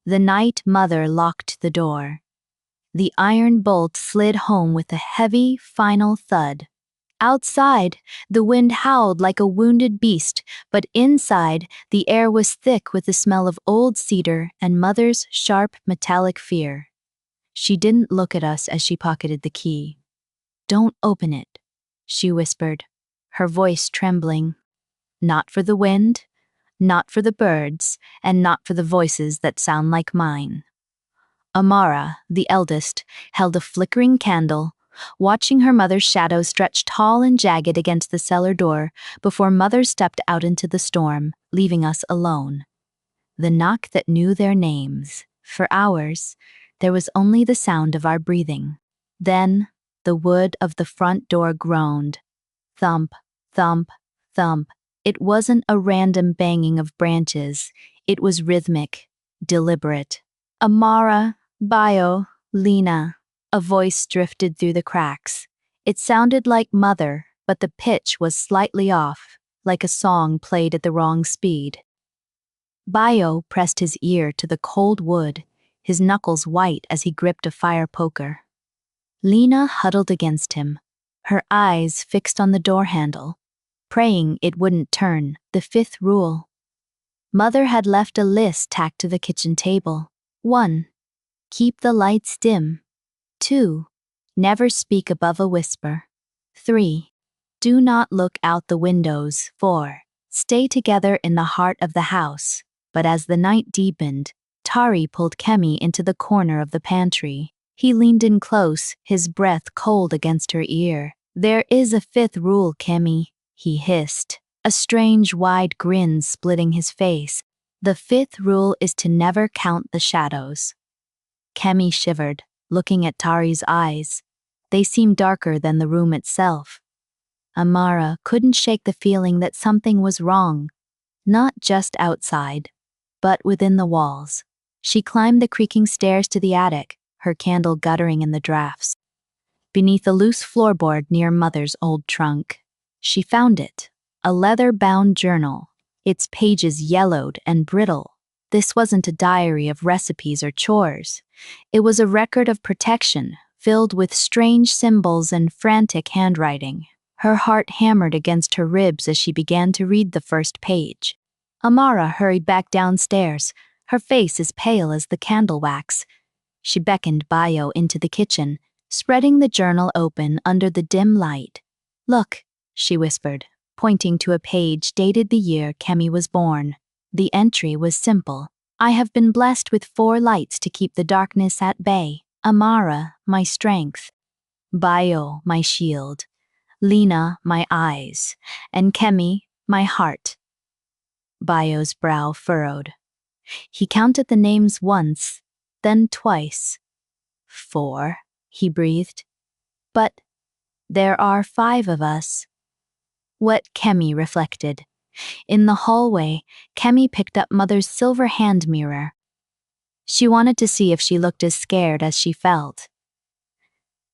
The night Mother locked the door. The iron bolt slid home with a heavy, final thud. Outside, the wind howled like a wounded beast, but inside, the air was thick with the smell of old cedar and Mother's sharp, metallic fear. She didn't look at us as she pocketed the key. "Don't open it," she whispered, her voice trembling. "Not for the wind, not for the birds, and not for the voices that sound like mine." Amara, the eldest, held a flickering candle, watching her mother's shadow stretch tall and jagged against the cellar door before Mother stepped out into the storm, leaving us alone. The knock that knew their names. For hours, there was only the sound of our breathing. Then, the wood of the front door groaned. Thump, thump, thump. It wasn't a random banging of branches. It was rhythmic, deliberate. "Amara, Bio, Lena." A voice drifted through the cracks. It sounded like Mother, but the pitch was slightly off, like a song played at the wrong speed. Bio pressed his ear to the cold wood, his knuckles white as he gripped a fire poker. Lena huddled against him, her eyes fixed on the door handle, praying it wouldn't turn, the fifth rule. Mother had left a list tacked to the kitchen table. 1. Keep the lights dim. 2. Never speak above a whisper. 3. Do not look out the windows. 4. Stay together in the heart of the house. But as the night deepened, Tari pulled Kemi into the corner of the pantry. He leaned in close, his breath cold against her ear. "There is a fifth rule, Kemi," he hissed, a strange wide grin splitting his face. "The fifth rule is to never count the shadows." Kemi shivered, looking at Tari's eyes. They seemed darker than the room itself. Amara couldn't shake the feeling that something was wrong, not just outside, but within the walls. She climbed the creaking stairs to the attic, her candle guttering in the drafts. Beneath a loose floorboard near Mother's old trunk, she found it, a leather-bound journal, its pages yellowed and brittle. This wasn't a diary of recipes or chores. It was a record of protection, filled with strange symbols and frantic handwriting. Her heart hammered against her ribs as she began to read the first page. Amara hurried back downstairs, her face as pale as the candle wax. She beckoned Bio into the kitchen, spreading the journal open under the dim light. "Look," she whispered, pointing to a page dated the year Kemi was born. The entry was simple. "I have been blessed with 4 lights to keep the darkness at bay. Amara, my strength. Bio, my shield. Lena, my eyes. And Kemi, my heart." Bio's brow furrowed. He counted the names once, then twice. 4, he breathed. "But there are 5 of us." What Kemi reflected. In the hallway, Kemi picked up Mother's silver hand mirror. She wanted to see if she looked as scared as she felt.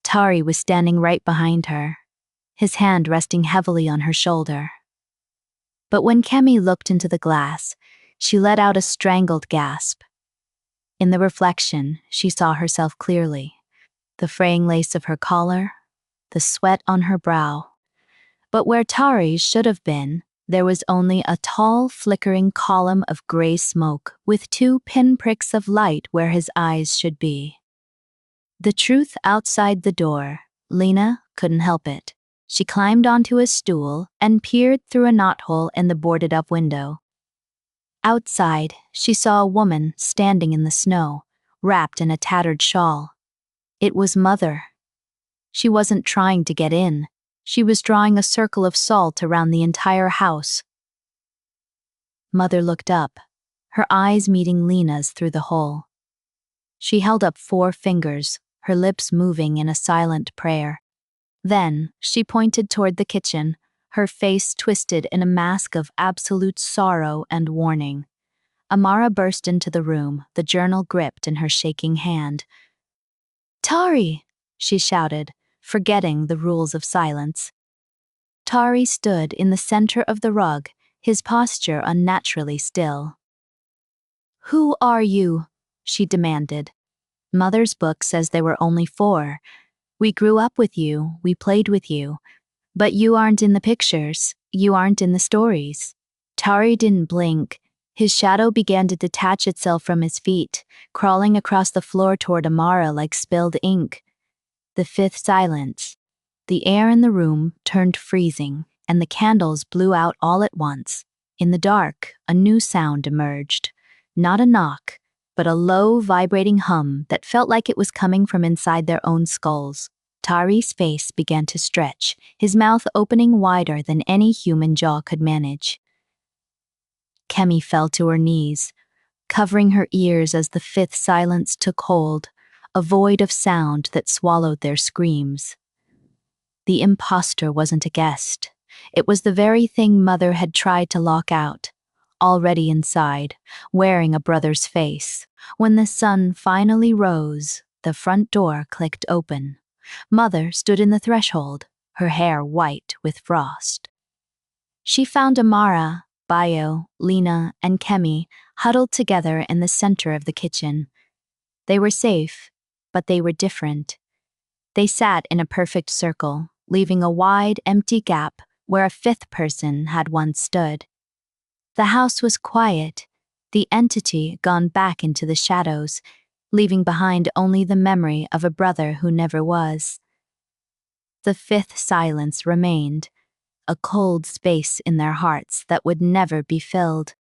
Tari was standing right behind her, his hand resting heavily on her shoulder. But when Kemi looked into the glass, she let out a strangled gasp. In the reflection, she saw herself clearly. The fraying lace of her collar, the sweat on her brow. But where Tari's should have been, there was only a tall, flickering column of gray smoke with 2 pinpricks of light where his eyes should be. The truth outside the door, Lena couldn't help it. She climbed onto a stool and peered through a knothole in the boarded-up window. Outside, she saw a woman standing in the snow, wrapped in a tattered shawl. It was Mother. She wasn't trying to get in. She was drawing a circle of salt around the entire house. Mother looked up, her eyes meeting Lena's through the hole. She held up 4 fingers, her lips moving in a silent prayer. Then she pointed toward the kitchen, her face twisted in a mask of absolute sorrow and warning. Amara burst into the room, the journal gripped in her shaking hand. "Tari!" she shouted, forgetting the rules of silence. Tari stood in the center of the rug, his posture unnaturally still. "Who are you?" she demanded. Mother's book says they were only 4. We grew up with you, we played with you. But you aren't in the pictures, you aren't in the stories. Tari didn't blink. His shadow began to detach itself from his feet, crawling across the floor toward Amara like spilled ink. The fifth silence. The air in the room turned freezing, and the candles blew out all at once. In the dark, a new sound emerged. Not a knock, but a low, vibrating hum that felt like it was coming from inside their own skulls. Tari's face began to stretch, his mouth opening wider than any human jaw could manage. Kemi fell to her knees, covering her ears as the fifth silence took hold, a void of sound that swallowed their screams. The imposter wasn't a guest. It was the very thing Mother had tried to lock out, already inside, wearing a brother's face. When the sun finally rose, the front door clicked open. Mother stood in the threshold, her hair white with frost. She found Amara, Bayo, Lena, and Kemi huddled together in the center of the kitchen. They were safe, but they were different. They sat in a perfect circle, leaving a wide, empty gap where a fifth person had once stood. The house was quiet, the entity gone back into the shadows, leaving behind only the memory of a brother who never was. The fifth silence remained, a cold space in their hearts that would never be filled.